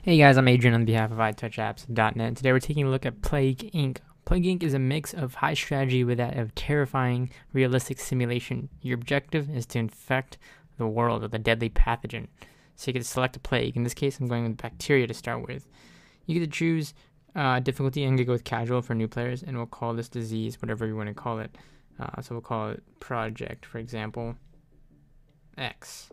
Hey guys, I'm Adrian on behalf of iTouchApps.net. Today we're taking a look at Plague Inc. Plague Inc. is a mix of high strategy with that of terrifying, realistic simulation. Your objective is to infect the world with a deadly pathogen. So you get to select a plague. In this case, I'm going with bacteria to start with. You get to choose difficulty. I'm going to go with casual for new players, and we'll call this disease whatever you want to call it. So we'll call it Project, for example, X.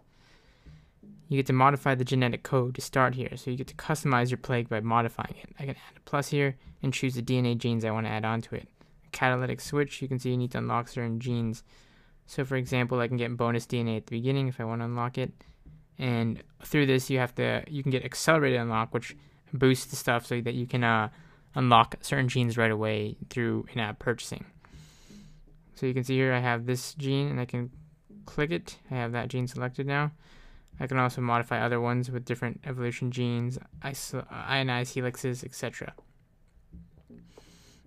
You get to modify the genetic code to start here, so you get to customize your plague by modifying it. I can add a plus here and choose the DNA genes I want to add onto it. A catalytic switch, you can see you need to unlock certain genes. So for example, I can get bonus DNA at the beginning if I want to unlock it. And through this, you can get accelerated unlock, which boosts the stuff so that you can unlock certain genes right away through in-app purchasing. So you can see here I have this gene, and I can click it. I have that gene selected now. I can also modify other ones with different evolution genes, ionized helixes, etc. I'm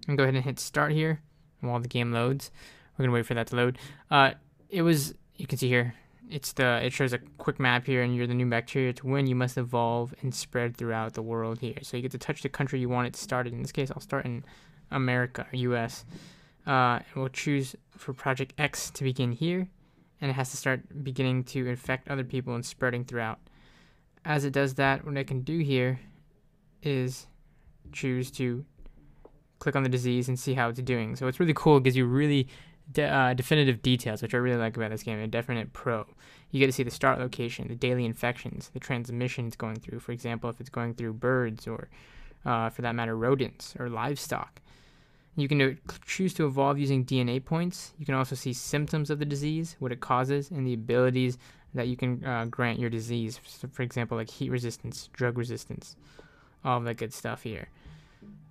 going to go ahead and hit start here while the game loads. We're going to wait for that to load. You can see here, it shows a quick map here, and you're the new bacteria. To win, you must evolve and spread throughout the world here. So you get to touch the country you want it started. In this case, I'll start in America, US. And we'll choose for Project X to begin here. And it has to start beginning to infect other people and spreading throughout. As it does that, what I can do here is choose to click on the disease and see how it's doing. So it's really cool. It gives you really definitive details, which I really like about this game. A definite pro. You get to see the start location, the daily infections, the transmission it's going through. For example, if it's going through birds or, for that matter, rodents or livestock. You can choose to evolve using DNA points. You can also see symptoms of the disease, what it causes, and the abilities that you can grant your disease. So for example, like heat resistance, drug resistance, all of that good stuff here.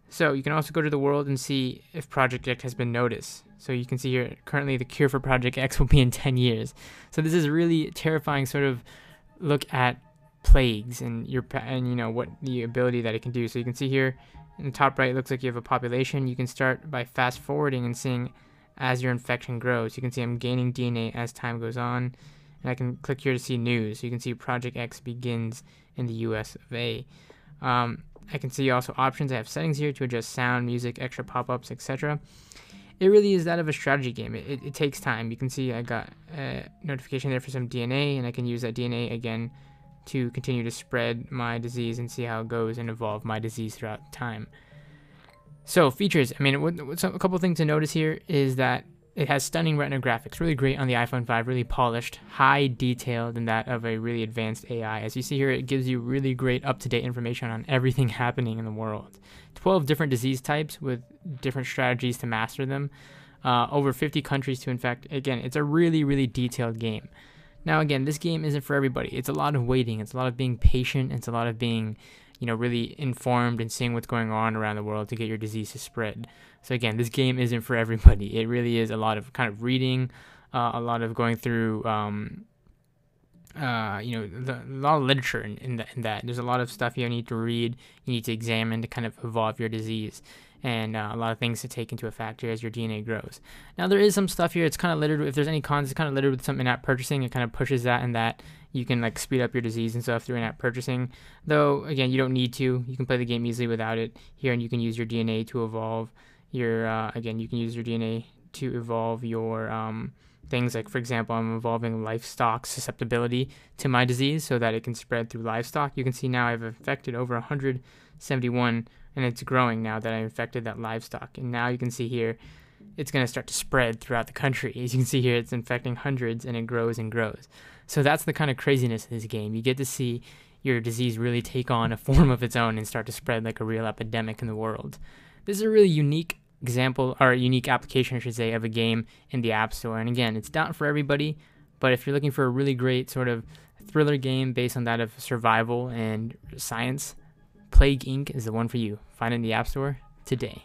So you can also go to the world and see if Project X has been noticed. So you can see here, currently the cure for Project X will be in 10 years. So this is a really terrifying sort of look at plagues and what the ability that it can do. So you can see here, in the top right, it looks like you have a population. You can start by fast forwarding and seeing as your infection grows. You can see I'm gaining DNA as time goes on. And I can click here to see news. So you can see Project X begins in the US of A. I can see also options. I have settings here to adjust sound, music, extra pop-ups, etc. It really is that of a strategy game. It takes time. You can see I got a notification there for some DNA, and I can use that DNA again to continue to spread my disease and see how it goes and evolve my disease throughout time. So features, a couple things to notice here is that it has stunning retina graphics, really great on the iPhone 5, really polished, high detail than that of a really advanced AI. As you see here, it gives you really great up-to-date information on everything happening in the world. 12 different disease types with different strategies to master them. Over 50 countries to infect. Again, it's a really, really detailed game. Now, again, this game isn't for everybody. It's a lot of waiting. It's a lot of being patient. It's a lot of being, really informed and seeing what's going on around the world to get your disease to spread. So, again, this game isn't for everybody. It really is a lot of kind of reading, a lot of going through, a lot of literature in that. There's a lot of stuff you need to read, you need to examine to kind of evolve your disease. And a lot of things to take into a factor as your DNA grows. Now, there is some stuff here. It's kind of littered. If there's any cons, it's kind of littered with some in-app purchasing. It kind of pushes that and that. You can like speed up your disease and stuff through in-app purchasing. Though, again, you don't need to. You can play the game easily without it here, and you can use your DNA to evolve your. You can use your DNA to evolve your things. Like, for example, I'm evolving livestock susceptibility to my disease so that it can spread through livestock. You can see now I've infected over 171. And it's growing now that I infected that livestock. And now you can see here, it's going to start to spread throughout the country. As you can see here, it's infecting hundreds, and it grows and grows. So that's the kind of craziness of this game. You get to see your disease really take on a form of its own and start to spread like a real epidemic in the world. This is a really unique example, or a unique application, I should say, of a game in the App Store. And again, it's not for everybody, but if you're looking for a really great sort of thriller game based on that of survival and science, Plague Inc. is the one for you. Find it in the App Store today.